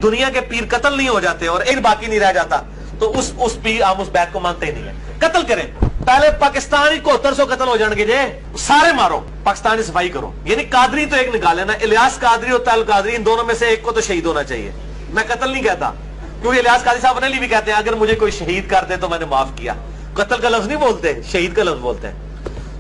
दुनिया के पीर कत्ल नहीं हो जाते और एक बाकी नहीं रह जाता तो उस पीर हम उस बैत को मानते ही नहीं है। कत्ल करें, पहले पाकिस्तानी 7100 कत्ल हो जाने जे सारे मारो, पाकिस्तानी सफाई करो। यानी कादरी तो एक निकाले ना, इलियास कादरी और तल कादरी, इन दोनों में से एक को तो शहीद होना चाहिए। मैं कत्ल नहीं कहता, क्योंकि इलियास कादरी साहब अपने लिए भी कहते हैं अगर मुझे कोई शहीद कर दे तो मैंने माफ किया। कत्ल का लफ्ज नहीं बोलते, शहीद का लफ्ज बोलते हैं।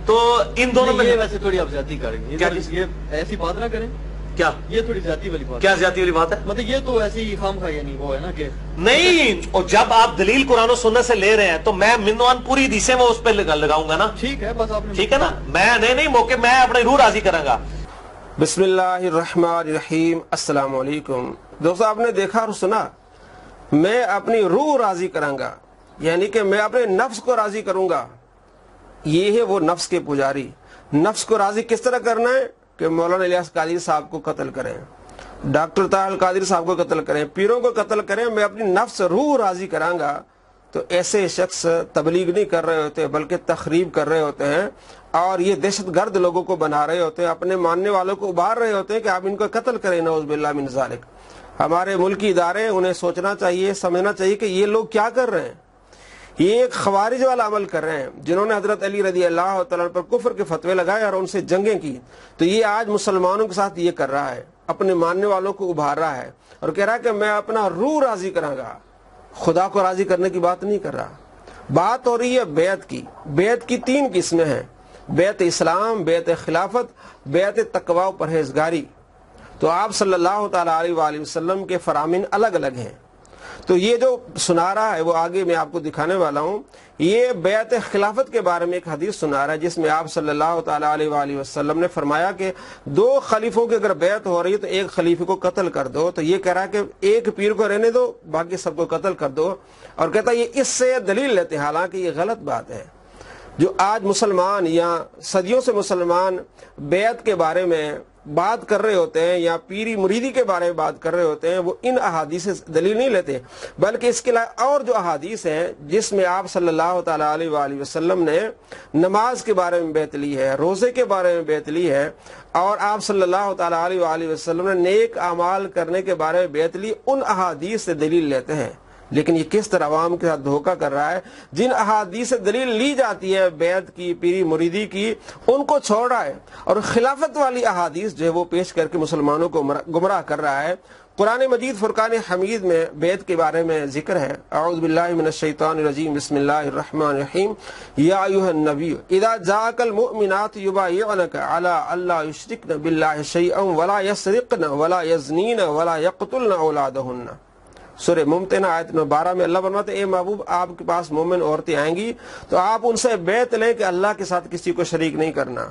तो इन दोनों में वैसे थोड़ी आप ज्यादा करेंगे, ये ऐसी बात ना करें। क्या ये थोड़ी ज्यादा वाली बात? क्या ज्यादा वाली बात है? मतलब ये तो ऐसी खाम खा नहीं वो है ना कि नहीं। और जब आप दलील कुरान और सुन्नत से ले रहे हैं तो मैं मिनवान पूरी हदीसें वो उस पर लगाऊंगा ना। ठीक है, बस आपने ठीक है ना। मैं नहीं मौके मैं अपनी रूह राजी करूंगा। बिस्मिल्लाहिर्रहमानिर्रहीम, अस्सलाम वालेकुम। दोस्तों, आपने देखा और सुना, मैं अपनी रूह राजी करांगा, यानी कि मैं अपने नफ्स को राजी करूंगा। ये है वो नफ्स के पुजारी। नफ्स को राजी किस तरह करना है कि मौलाना इलियास कादरी साहब को कत्ल करें, डॉक्टर ताहिर कादरी साहब को कत्ल करें, पीरों को कत्ल करें। मैं अपनी नफ्स रूह राजी करांगा। तो ऐसे शख्स तबलीग नहीं कर रहे होते बल्कि तखरीब कर रहे होते हैं और ये दहशतगर्द लोगों को बना रहे होते हैं, अपने मानने वालों को उबार रहे होते हैं कि आप इनको कत्ल करें। नऊज़ बिल्लाह मिन ज़ालिक। हमारे मुल्की इदारे, उन्हें सोचना चाहिए, समझना चाहिए कि ये लोग क्या कर रहे हैं। ये एक खवारिज वाला अमल कर रहे हैं, जिन्होंने हजरत अली रज़ी अल्लाह तआला पर कुफ्र के फतवे लगाए और उनसे जंगें की। तो ये आज मुसलमानों के साथ ये कर रहा है, अपने मानने वालों को उभार रहा है और कह रहा है कि मैं अपना रूह राजी करांगा। खुदा को राजी करने की बात नहीं कर रहा। बात हो रही है बैत की। बैत की 3 किस्में हैं, बैत इस्लाम, बैत खिलाफत, बैत तकवा और परहेजगारी। तो आप सल्लल्लाहु तआला अलैहि वसल्लम के फरामीन अलग अलग हैं। तो ये जो सुना रहा है वो आगे मैं आपको दिखाने वाला हूँ। ये बैत खिलाफत के बारे में एक हदीस सुना रहा है जिसमें आप सल्लल्लाहु तआला अलैहि वसल्लम ने फरमाया कि 2 खलीफों की अगर बैत हो रही है तो एक खलीफे को कत्ल कर दो। तो ये कह रहा है कि एक पीर को रहने दो, बाकी सबको कत्ल कर दो। और कहता है ये इससे दलील लेते हैं, हालांकि ये गलत बात है। जो आज मुसलमान या सदियों से मुसलमान बैत के बारे में बात कर रहे होते हैं या पीरी मुरीदी के बारे में बात कर रहे होते हैं, वो इन अहादीस से दलील नहीं लेते, बल्कि इसके अलावा और जो अहादीस हैं जिसमें आप सल्लल्लाहु तआला अलैहि वसल्लम ने नमाज के बारे में बैत ली है, रोज़े के बारे में बैत ली है और आप सल्लल्लाहु तआला अलैहि वसल्लम ने नेक अमाल करने के बारे में बैत ली, उन अहादीस से दलील लेते हैं। लेकिन ये किस तरह अवाम के साथ धोखा कर रहा है। जिन अहादीस से दलील ली जाती है बैत की, पीरी मुरीदी की, उनको छोड़ रहा है और खिलाफत वाली अहादीस जो है वो पेश करके मुसलमानों को गुमराह कर रहा है। कुरान मजीद फुरकान हमीद में बैत के बारे में जिक्र है। अऊज़ु बिल्लाहि मिनश शैतानिर रजीम, बिस्मिल्लाहिर रहमानिर रहीम। या अय्युहन नबी इज़ा जाअकल मुअमिनातु युबायिअनका अला अल्ला युश्रिकन बिल्लाहि शैअन वला यसरिकन वला यज़नीन वला यक़तुलन औलादहुन्ना। सूरह मुमतहिना आयत नंबर 12 में अल्लाह फरमाते हैं, ए महबूब, आपके पास मोमिन औरतें आएंगी तो आप उनसे बैत लें कि अल्लाह के साथ किसी को शरीक नहीं करना,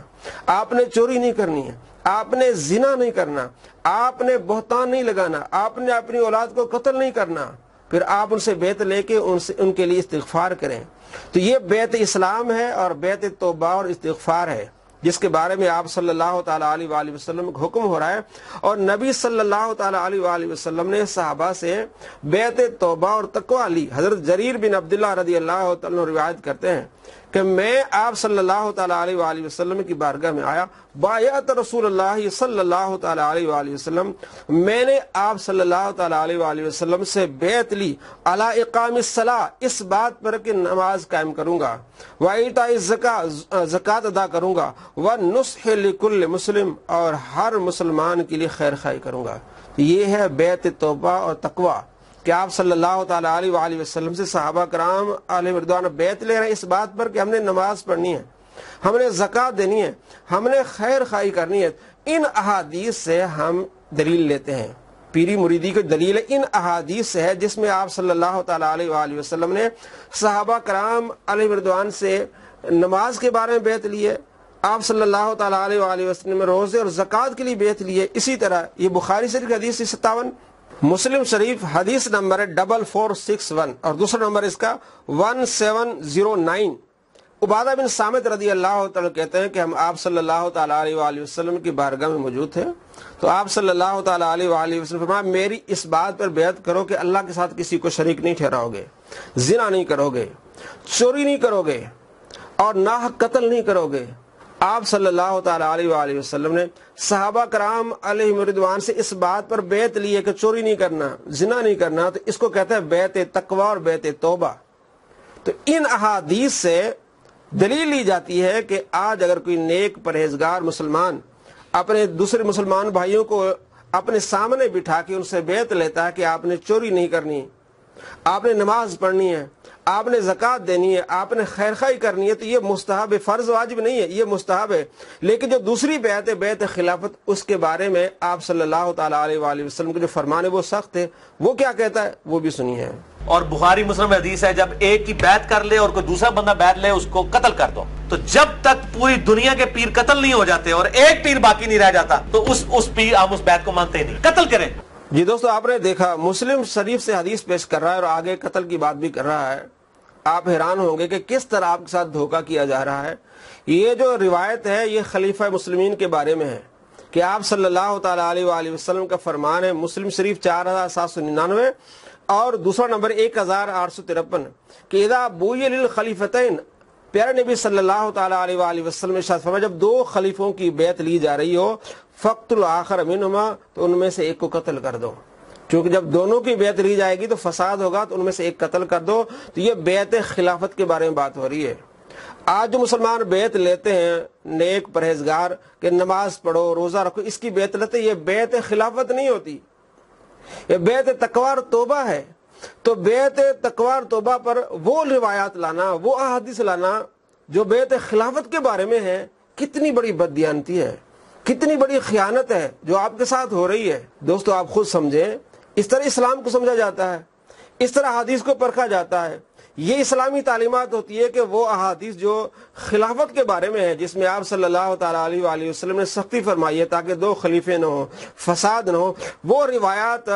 आपने चोरी नहीं करनी है, आपने जिना नहीं करना, आपने बहतान नहीं लगाना, आपने अपनी औलाद को कत्ल नहीं करना। फिर आप उनसे बैत लेके उनके लिए इस्तिग़फ़ार करें। तो ये बैत इस्लाम है और बैत तौबा और इस्तिग़फ़ार है, जिसके बारे में आप सल्लल्लाहु तआला अलैहि वसल्लम का हुक्म हो रहा है। और नबी सल्लल्लाहु तआला अलैहि वसल्लम ने सहाबा से बैत तौबा और तकवा ली। हजरत जरीर बिन अब्दुल्लाह रज़ियल्लाहु तआला रिवायत करते हैं कि मैं आप सल्लल्लाहु तआला अलैहि वसल्लम की बारगाह में आया, बायअत रसूलुल्लाह सल्लल्लाहु तआला अलैहि वसल्लम, मैंने आप सल्लल्लाहु तआला अलैहि वसल्लम से बैत ली अला इकामिस सलाह, इस बात पर कि नमाज कायम करूंगा, व इताइज़ ज़कात अदा करूंगा, व नुस्ह लिकुल्ल मुस्लिम, और हर मुसलमान के लिए खैर खाई करूंगा। ये है बैत तौबा और तकवा कि आप सल्लल्लाहु तआला अलैहि वसल्लम से सहाबा कराम अलैहिम रिदवान बैत ले रहे हैं इस बात पर कि हमने नमाज पढ़नी है, हमने ज़कात देनी है, हमने खैर खाई करनी है। इन अहादीस से हम दलील लेते हैं। पीरी मुरीदी की दलील इन अहादीस से है जिसमें आप सल्लल्लाहु तआला अलैहि वसल्लम ने सहाबा कराम अलैहिम रिदवान से नमाज के बारे में बैत ली है, आप सल्लल्लाहु तआला अलैहि वसल्लम ने रोज़े और ज़कात के लिए बैत ली है। इसी तरह ये बुखारी शरीफ हदीस 57, मुस्लिम शरीफ हदीस नंबर है 4461 और दूसरा नंबर इसका 1709। उबादा बिन सामित रज़ी अल्लाह तआला कहते हैं कि हम आप सल्लल्लाहु तआला अलैहि वसल्लम की बारगाह में मौजूद थे। तो आप सल्लल्लाहु तआला अलैहि वसल्लम फरमाया, मेरी इस बात पर बैत करो कि अल्लाह के साथ किसी को शरीक नहीं ठहराओगे, जिना नहीं करोगे, चोरी नहीं करोगे और नाहक कत्ल नहीं करोगे آپ صلی اللہ تعالی علیہ وآلہ وسلم نے صحابہ کرام علیہم رضوان سے اس بات پر بیعت لی ہے کہ چوری نہیں کرنا، زنا نہیں کرنا، تو اس کو کہتا ہے بیعت تقوی اور بیعت توبہ۔ تو ان احادیث سے دلیل لی جاتی ہے کہ آج اگر کوئی نیک پرہیزگار مسلمان اپنے دوسرے مسلمان بھائیوں کو اپنے سامنے بٹھا کے ان سے بیعت لیتا ہے کہ آپ نے چوری نہیں کرنی، آپ نے نماز پڑھنی ہے، آپ نے زکوٰۃ دینی ہے، آپ نے خیر خواہی کرنی ہے، تو یہ مستحب ہے، فرض واجب نہیں ہے، یہ مستحب ہے۔ لیکن جو دوسری بیعت ہے، بیعت خلافت، اس کے بارے میں آپ صلی اللہ تعالی علیہ وآلہ وسلم کے جو فرمان ہے وہ سخت ہے۔ وہ کیا کہتا ہے وہ بھی سنیے۔ اور بخاری مسلم میں حدیث ہے، جب ایک کی بیعت کر لے اور کوئی دوسرا بندہ بیعت لے اس کو قتل کر دو، تو جب تک پوری دنیا کے پیر قتل نہیں ہو جاتے اور ایک پیر باقی نہیں رہ جاتا تو اس پیر ہم اس بیعت کو مانتے نہیں، قتل کریں۔ جی دوستو، آپ نے دیکھا مسلم شریف سے حدیث پیش کر رہا ہے اور آگے قتل کی بات بھی کر رہا ہے۔ آپ حیران ہوں گے کہ کس طرح آپ کے ساتھ دھوکہ کیا جا رہا ہے۔ یہ جو روایت ہے یہ خلیفہ مسلمین کے بارے میں ہے کہ آپ صلی اللہ تعالی علیہ وآلہ وسلم کا فرمان ہے، مسلم شریف 4799 اور دوسرا نمبر 1853، کہ اذا بوئی للخلیفتین، پیارے نبی صلی اللہ تعالی علیہ وآلہ وسلم نے ارشاد فرمایا جب دو خلیفوں کی بیعت لی جا رہی ہو، فقتل آخر منہما، تو ان میں سے ایک کو قتل کر دو، کیونکہ جب دونوں کی بیعت لی جائے گی تو فساد ہوگا، تو ان میں سے ایک قتل کر دو۔ تو یہ بیعت خلافت کے بارے میں بات ہو رہی ہے۔ آج جو مسلمان بیعت لیتے ہیں نیک پرہیزگار کہ نماز پڑھو روزہ رکھو، اس کی بیعت لیتے، یہ بیعت خلافت نہیں ہوتی، یہ بیعت تقوی اور توبہ ہے۔ تو بیعت تقوی اور توبہ پر وہ روایات لانا، وہ احادیث لانا جو بیعت خلافت کے بارے میں ہے، کتنی بڑی بددیانتی ہے، کتنی بڑی خیانت ہے جو آپ کے ساتھ ہو رہی ہے۔ دوستو آپ خود سمجھیں، اس طرح اسلام کو سمجھا جاتا ہے، اس طرح حدیث کو پرکھا جاتا ہے۔ یہ اسلامی تعلیمات ہوتی ہے کہ وہ احادیث جو خلافت کے بارے میں ہے، جس میں آپ صلی اللہ تعالی علیہ وآلہ وسلم نے سختی فرمائی ہے تاکہ دو خلیفے نہ ہو، فساد نہ ہو، وہ روایات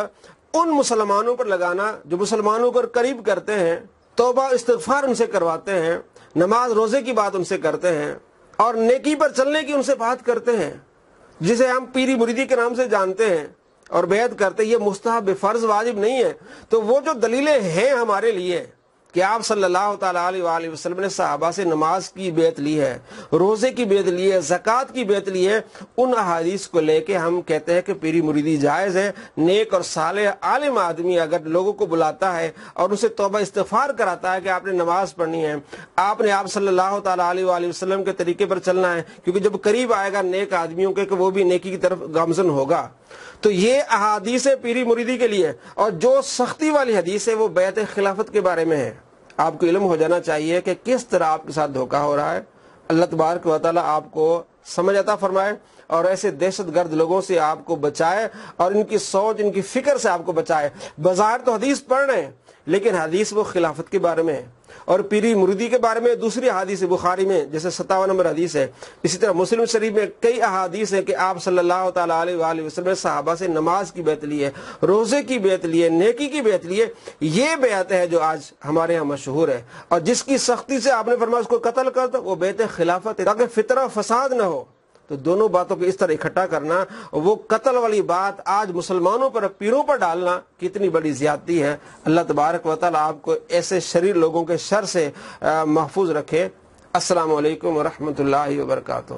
ان مسلمانوں پر لگانا جو مسلمانوں کو قریب کرتے ہیں، توبہ استغفار ان سے کرواتے ہیں، نماز روزے کی بات ان سے کرتے ہیں اور نیکی پر چلنے کی ان سے بات کرتے ہیں، جسے ہم پیری مریدی کے نام سے جانتے ہیں اور بیعت کرتے، یہ مستحب فرض واجب نہیں ہے۔ تو وہ جو دلیلیں ہیں ہمارے لیے کہ آپ صلی اللہ تعالی علیہ وآلہ وسلم نے صحابہ سے نماز کی بیعت لی ہے، روزے کی بیعت لی ہے، زکوٰۃ کی بیعت لی ہے، ان احادیث کو لے کے ہم کہتے ہیں کہ پیری مریدی جائز ہے۔ نیک اور صالح عالم آدمی اگر لوگوں کو بلاتا ہے اور اسے توبہ استغفار کراتا ہے کہ آپ نے نماز پڑھنی ہے، آپ نے آپ صلی اللہ تعالی علیہ وآلہ وسلم کے طریقے پر چلنا ہے، کیونکہ جب قریب آئے گا نیک آدمیوں کے کہ وہ بھی نیکی کی طرف گامزن ہوگا، تو یہ احادیث پیری مریدی کے لیے۔ اور جو سختی والی حدیث ہے وہ بیعت خلافت کے بارے میں ہے۔ آپ کو علم ہو جانا چاہیے کہ کس طرح آپ کے ساتھ دھوکہ ہو رہا ہے۔ اللہ تبارک و تعالیٰ آپ کو سمجھ عطا فرمائے اور ایسے دہشت گرد لوگوں سے آپ کو بچائے اور ان کی سوچ، ان کی فکر سے آپ کو بچائے۔ بظاہر تو حدیث پڑھ رہے ہیں لیکن حدیث وہ خلافت کے بارے میں ہے اور پیری مریدی کے بارے میں دوسری حدیث بخاری میں جیسے 57 نمبر حدیث ہے، اسی طرح مسلم شریف میں کئی احادیث ہیں کہ آپ صلی اللہ تعالی علیہ وآلہ وسلم نے صحابہ سے نماز کی بیعت لی ہے، روزے کی بیعت لی ہے، نیکی کی بیعت لی ہے۔ یہ بیعت ہے جو آج ہمارے یہاں مشہور ہے اور جس کی سختی سے آپ نے فرمایا اس کو قتل کر دو، وہ بیعت خلافت ہے تاکہ فتنہ و فساد نہ ہو۔ تو دونوں باتوں کو اس طرح اکٹھا کرنا، وہ قتل والی بات آج مسلمانوں پر، پیروں پر ڈالنا کتنی بڑی زیادتی ہے۔ اللہ تبارک و تعالیٰ آپ کو ایسے شریر لوگوں کے شر سے محفوظ رکھے۔ السلام علیکم ورحمۃ اللہ وبرکاتہ۔